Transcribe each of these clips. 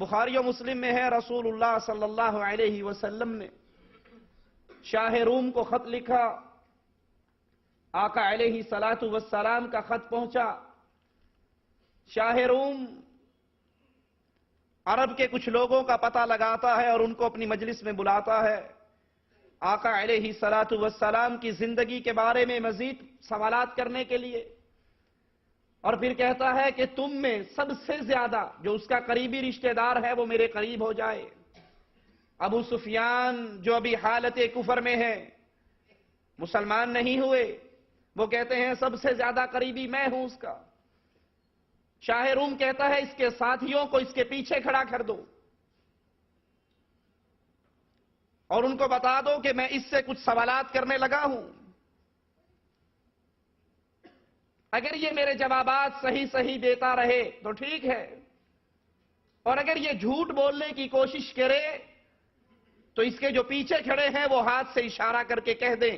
بخاری و مسلم میں ہے، رسول اللہ صلی اللہ علیہ وسلم نے شاہ روم کو خط لکھا، آقا علیہ الصلوۃ والسلام کا خط پہنچا۔ شاہ روم عرب کے کچھ لوگوں کا پتہ لگاتا ہے اور ان کو اپنی مجلس میں بلاتا ہے، آقا علیہ الصلوۃ والسلام کی زندگی کے بارے میں مزید سوالات کرنے کے لیے، اور پھر کہتا ہے کہ تم میں سب سے زیادہ جو اس کا قریبی رشتہ دار ہے وہ میرے قریب ہو جائے۔ ابو سفیان جو ابھی حالت کفر میں ہے، مسلمان نہیں ہوئے، وہ کہتے ہیں سب سے زیادہ قریبی میں ہوں اس کا۔ شاہ روم کہتا ہے اس کے ساتھیوں کو اس کے پیچھے کھڑا کر دو اور ان کو بتا دو کہ میں اس سے کچھ سوالات کرنے لگا ہوں، اگر یہ میرے جوابات صحیح دیتا رہے تو ٹھیک ہے، اور اگر یہ جھوٹ بولنے کی کوشش کرے تو اس کے جو پیچھے کھڑے ہیں وہ ہاتھ سے اشارہ کر کے کہہ دیں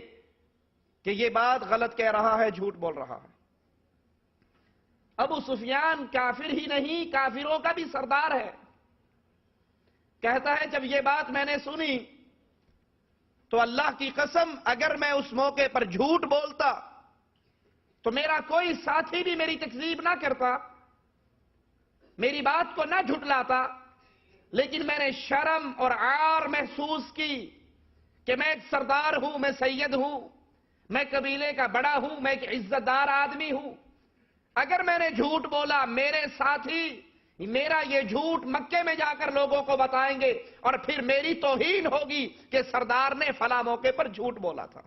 کہ یہ بات غلط کہہ رہا ہے، جھوٹ بول رہا ہے۔ ابو سفیان کافر ہی نہیں، کافروں کا بھی سردار ہے، کہتا ہے جب یہ بات میں نے سنی تو اللہ کی قسم اگر میں اس موقع پر جھوٹ بولتا تو میرا کوئی ساتھی بھی میری تکذیب نہ کرتا، میری بات کو نہ جھٹلاتا، لیکن میں نے شرم اور عار محسوس کی کہ میں ایک سردار ہوں، میں سید ہوں، میں قبیلے کا بڑا ہوں، میں ایک عزت دار آدمی ہوں۔ اگر میں نے جھوٹ بولا، میرے ساتھی میرا یہ جھوٹ مکے میں جا کر لوگوں کو بتائیں گے اور پھر میری توہین ہوگی کہ سردار نے فلاں موقع پر جھوٹ بولا تھا۔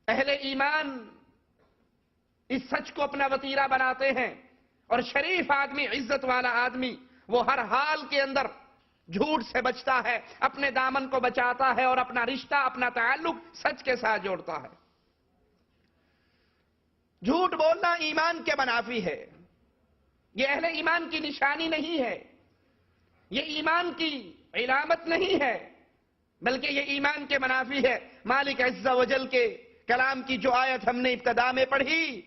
اہل ایمان اس سچ کو اپنا وتیرہ بناتے ہیں، اور شریف آدمی، عزت والا آدمی، وہ ہر حال کے اندر جھوٹ سے بچتا ہے، اپنے دامن کو بچاتا ہے اور اپنا رشتہ، اپنا تعلق سچ کے ساتھ جوڑتا ہے۔ جھوٹ بولنا ایمان کے منافی ہے، یہ اہل ایمان کی نشانی نہیں ہے، یہ ایمان کی علامت نہیں ہے، بلکہ یہ ایمان کے منافی ہے۔ مالک عز و جل کے کلام کی جو آیت ہم نے ابتدا میں پڑھی،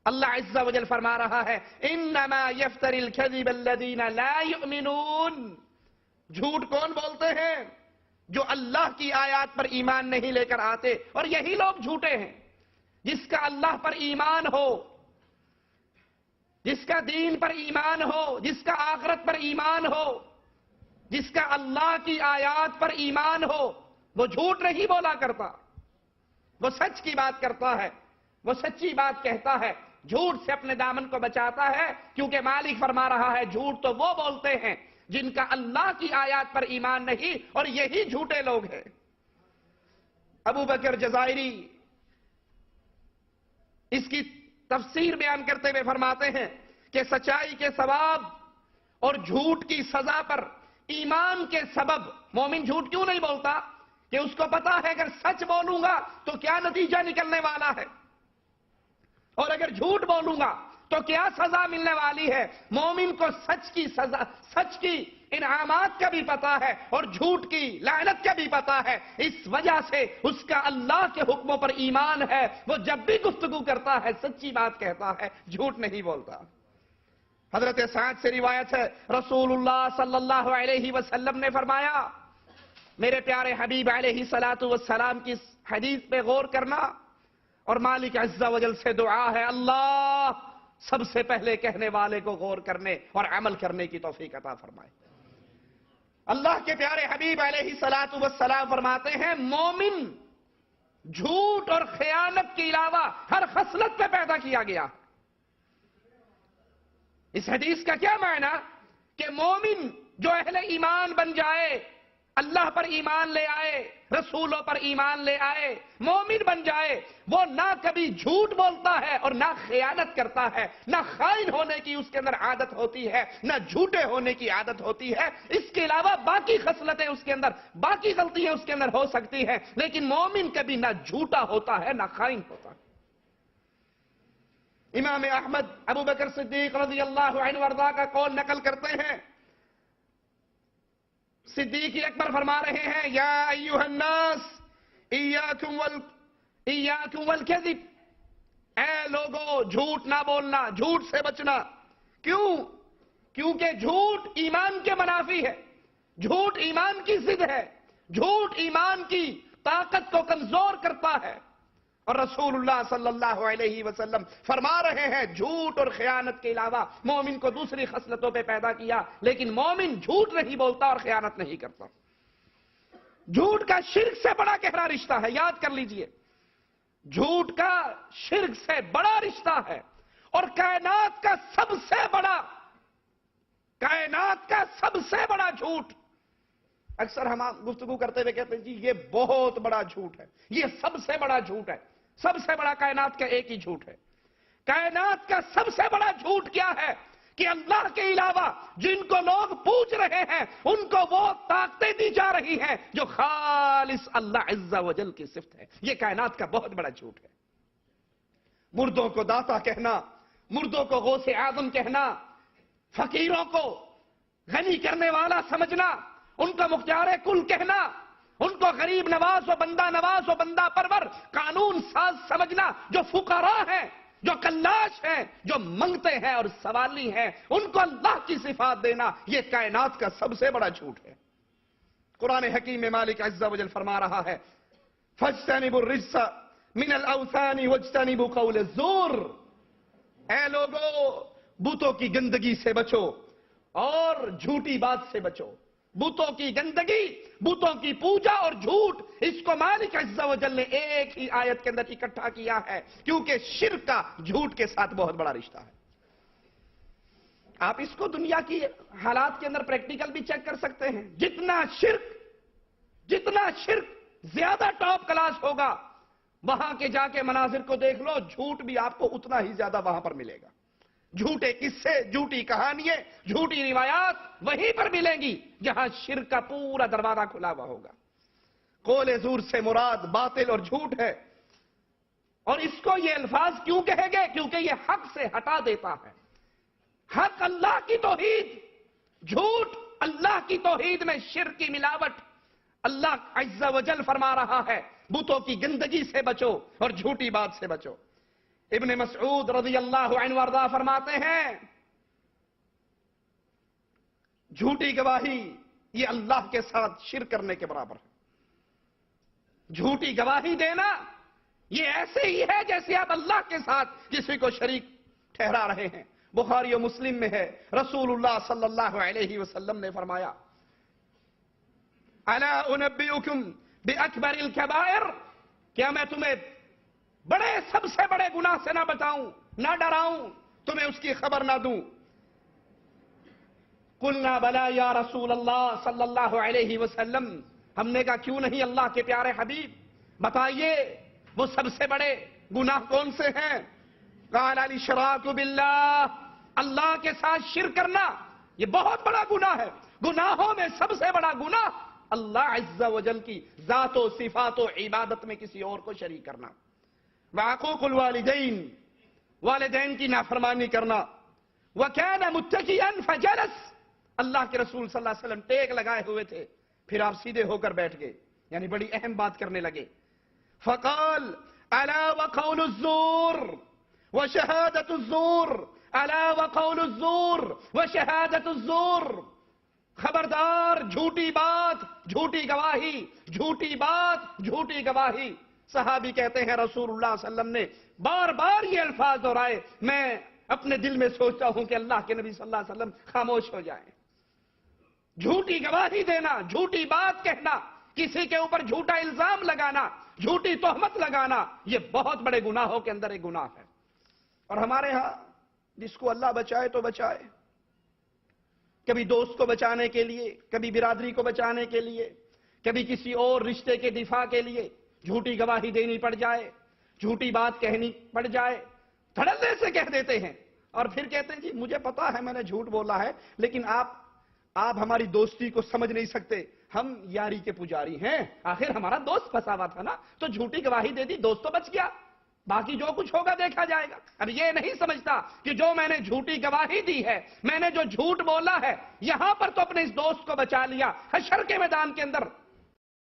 اللہ عز و جل فرما رہا ہے انما یفتر الکذب الذین لا یؤمنون۔ جھوٹ کون بولتے ہیں؟ جو اللہ کی آیات پر ایمان نہیں لے کر آتے، اور یہی لوگ جھوٹے ہیں۔ جس کا اللہ پر ایمان ہو، جس کا دین پر ایمان ہو، جس کا آخرت پر ایمان ہو، جس کا اللہ کی آیات پر ایمان ہو، وہ جھوٹ نہیں بولا کرتا، وہ سچ کی بات کرتا ہے، وہ سچی بات کہتا ہے، جھوٹ سے اپنے دامن کو بچاتا ہے، کیونکہ مالک فرما رہا ہے جھوٹ تو وہ بولتے ہیں جن کا اللہ کی آیات پر ایمان نہیں، اور یہی جھوٹے لوگ ہیں۔ ابو بکر جزائری اس کی تفسیر بیان کرتے ہوئے فرماتے ہیں کہ سچائی کے ثواب اور جھوٹ کی سزا پر ایمان کے سبب مومن جھوٹ کیوں نہیں بولتا؟ کہ اس کو پتا ہے اگر سچ بولوں گا تو کیا نتیجہ نکلنے والا ہے، اور اگر جھوٹ بولوں گا تو کیا سزا ملنے والی ہے۔ مومن کو سچ کی سزا، سچ کی انعامات کا بھی پتا ہے اور جھوٹ کی لعنت کا بھی پتا ہے، اس وجہ سے اس کا اللہ کے حکموں پر ایمان ہے، وہ جب بھی گفتگو کرتا ہے سچی بات کہتا ہے، جھوٹ نہیں بولتا۔ حضرت سعد سے روایت ہے رسول اللہ صلی اللہ علیہ وسلم نے فرمایا، میرے پیارے حبیب علیہ الصلوۃ والسلام کی حدیث پہ غور کرنا، اور مالک عز و جل سے دعا ہے اللہ سب سے پہلے کہنے والے کو غور کرنے اور عمل کرنے کی توفیق عطا فرمائے۔ اللہ کے پیارے حبیب علیہ الصلوۃ والسلام فرماتے ہیں مومن جھوٹ اور خیانت کے علاوہ ہر خصلت پہ پیدا کیا گیا۔ اس حدیث کا کیا معنی؟ کہ مومن جو اہل ایمان بن جائے، اللہ پر ایمان لے آئے، رسولوں پر ایمان لے آئے، مومن بن جائے، وہ نہ کبھی جھوٹ بولتا ہے اور نہ خیانت کرتا ہے، نہ خائن ہونے کی اس کے اندر عادت ہوتی ہے، نہ جھوٹے ہونے کی عادت ہوتی ہے۔ اس کے علاوہ باقی خصلتیں اس کے اندر، باقی غلطیاں اس کے اندر ہو سکتی ہیں، لیکن مومن کبھی نہ جھوٹا ہوتا ہے نہ خائن ہوتا ہے۔ امام احمد ابو بکر صدیق رضی اللہ عنہ وارضا کا قول نقل کرتے ہیں، صدیق اکبر فرما رہے ہیں یا ایھا الناس ایاکم والکذب، اے لوگو جھوٹ نہ بولنا، جھوٹ سے بچنا۔ کیوں؟ کیونکہ جھوٹ ایمان کے منافی ہے، جھوٹ ایمان کی ضد ہے، جھوٹ ایمان کی طاقت کو کمزور کرتا ہے۔ اور رسول اللہ صلی اللہ علیہ وسلم فرما رہے ہیں جھوٹ اور خیانت کے علاوہ مومن کو دوسری خصلتوں پہ پیدا کیا، لیکن مومن جھوٹ نہیں بولتا اور خیانت نہیں کرتا۔ جھوٹ کا شرک سے بڑا گہرا رشتہ ہے، یاد کر لیجئے، جھوٹ کا شرک سے بڑا رشتہ ہے، اور کائنات کا سب سے بڑا جھوٹ، اکثر ہم گفتگو کرتے ہوئے کہتے ہیں جی یہ بہت بڑا جھوٹ ہے، یہ سب سے بڑا جھوٹ ہے، سب سے بڑا کائنات کا ایک ہی جھوٹ ہے۔ کائنات کا سب سے بڑا جھوٹ کیا ہے؟ کہ اللہ کے علاوہ جن کو لوگ پوج رہے ہیں ان کو وہ طاقتیں دی جا رہی ہیں جو خالص اللہ عز و جل کی صفت ہے۔ یہ کائنات کا بہت بڑا جھوٹ ہے۔ مردوں کو داتا کہنا، مردوں کو غوث اعظم کہنا، فقیروں کو غنی کرنے والا سمجھنا، ان کو مختار کل کہنا، ان کو غریب نواز و بندہ پرور قانون ساز سمجھنا، جو فقراء ہیں، جو کلاش ہیں، جو منگتے ہیں اور سوالی ہیں، ان کو اللہ کی صفات دینا، یہ کائنات کا سب سے بڑا جھوٹ ہے۔ قرآن حکیم میں مالک عز و جل فرما رہا ہے فَاجْتَنِبُوا الرِّجْسَ مِنَ الْأَوْثَانِ وَاجْتَنِبُوا قَوْلَ الزُّورِ، اے لوگو بتوں کی گندگی سے بچو اور جھوٹی بات سے بچو۔ بتوں کی گندگی، بتوں کی پوجا اور جھوٹ، اس کو مالک عز و جل نے ایک ہی آیت کے اندر اکٹھا کیا ہے، کیونکہ شرک کا جھوٹ کے ساتھ بہت بڑا رشتہ ہے۔ آپ اس کو دنیا کی حالات کے اندر پریکٹیکل بھی چیک کر سکتے ہیں، جتنا شرک زیادہ ٹاپ کلاس ہوگا، وہاں کے جا کے مناظر کو دیکھ لو، جھوٹ بھی آپ کو اتنا ہی زیادہ وہاں پر ملے گا۔ جھوٹے قصے، جھوٹی کہانیاں، جھوٹی روایات وہیں پر ملیں گی جہاں شرک کا پورا دروازہ کھلا ہوا ہوگا۔ قول زور سے مراد باطل اور جھوٹ ہے، اور اس کو یہ الفاظ کیوں کہے گے؟ کیونکہ یہ حق سے ہٹا دیتا ہے۔ حق اللہ کی توحید، جھوٹ اللہ کی توحید میں شرک کی ملاوٹ۔ اللہ عز و جل فرما رہا ہے بتوں کی گندگی سے بچو اور جھوٹی بات سے بچو۔ ابن مسعود رضی اللہ عنہ وارضا فرماتے ہیں جھوٹی گواہی یہ اللہ کے ساتھ شرک کرنے کے برابر ہے۔ جھوٹی گواہی دینا یہ ایسے ہی ہے جیسے آپ اللہ کے ساتھ کسی کو شریک ٹھہرا رہے ہیں۔ بخاری و مسلم میں ہے، رسول اللہ صلی اللہ علیہ وسلم نے فرمایا الا انبئکم باکبر الکبائر، کیا میں تمہیں سب سے بڑے گناہ سے نہ بتاؤں، نہ ڈراؤں، تمہیں اس کی خبر نہ دوں؟ قلنا بلا یا رسول اللہ صلی اللہ علیہ وسلم، ہم نے کہا کیوں نہیں اللہ کے پیارے حبیب، بتائیے وہ سب سے بڑے گناہ کون سے ہیں؟ قال الاشراک باللہ، اللہ کے ساتھ شرک کرنا یہ بہت بڑا گناہ ہے۔ گناہوں میں سب سے بڑا گناہ اللہ عز و جل کی ذات و صفات و عبادت میں کسی اور کو شریک کرنا۔ وعقوق الوالدین، والدین کی نافرمانی کرنا۔ وکان متکئا فجلس، اللہ کے رسول صلی اللہ علیہ وسلم ٹیک لگائے ہوئے تھے، پھر آپ سیدھے ہو کر بیٹھ گئے، یعنی بڑی اہم بات کرنے لگے۔ فقال الا وقول الزور وشہادت الزور، الا وقول الزور وشہادت الزور، خبردار جھوٹی بات، جھوٹی گواہی، جھوٹی بات، جھوٹی گواہی۔ صحابی کہتے ہیں رسول اللہ صلی اللہ علیہ وسلم نے بار بار یہ الفاظ دہرائے، میں اپنے دل میں سوچتا ہوں کہ اللہ کے نبی صلی اللہ علیہ وسلم خاموش ہو جائیں۔ جھوٹی گواہی دینا، جھوٹی بات کہنا، کسی کے اوپر جھوٹا الزام لگانا، جھوٹی تہمت لگانا، یہ بہت بڑے گناہوں کے اندر ایک گناہ ہے۔ اور ہمارے ہاں جس کو اللہ بچائے تو بچائے، کبھی دوست کو بچانے کے لیے، کبھی برادری کو بچانے کے لیے، کبھی کسی اور رشتے کے دفاع کے لیے جھوٹی گواہی دینی پڑ جائے، جھوٹی بات کہنی پڑ جائے، دھڑلے سے کہہ دیتے ہیں، اور پھر کہتے ہیں جی مجھے پتا ہے میں نے جھوٹ بولا ہے، لیکن آپ ہماری دوستی کو سمجھ نہیں سکتے، ہم یاری کے پجاری ہیں، آخر ہمارا دوست پھنسا ہوا تھا نا، تو جھوٹی گواہی دے دی، دوست تو بچ گیا، باقی جو کچھ ہوگا دیکھا جائے گا۔ اب یہ نہیں سمجھتا کہ جو میں نے جھوٹی گواہی دی ہے، میں نے جو جھوٹ بولا ہے، یہاں پر تو اپنے اس دوست کو بچا لیا، حشر کے میدان کے اندر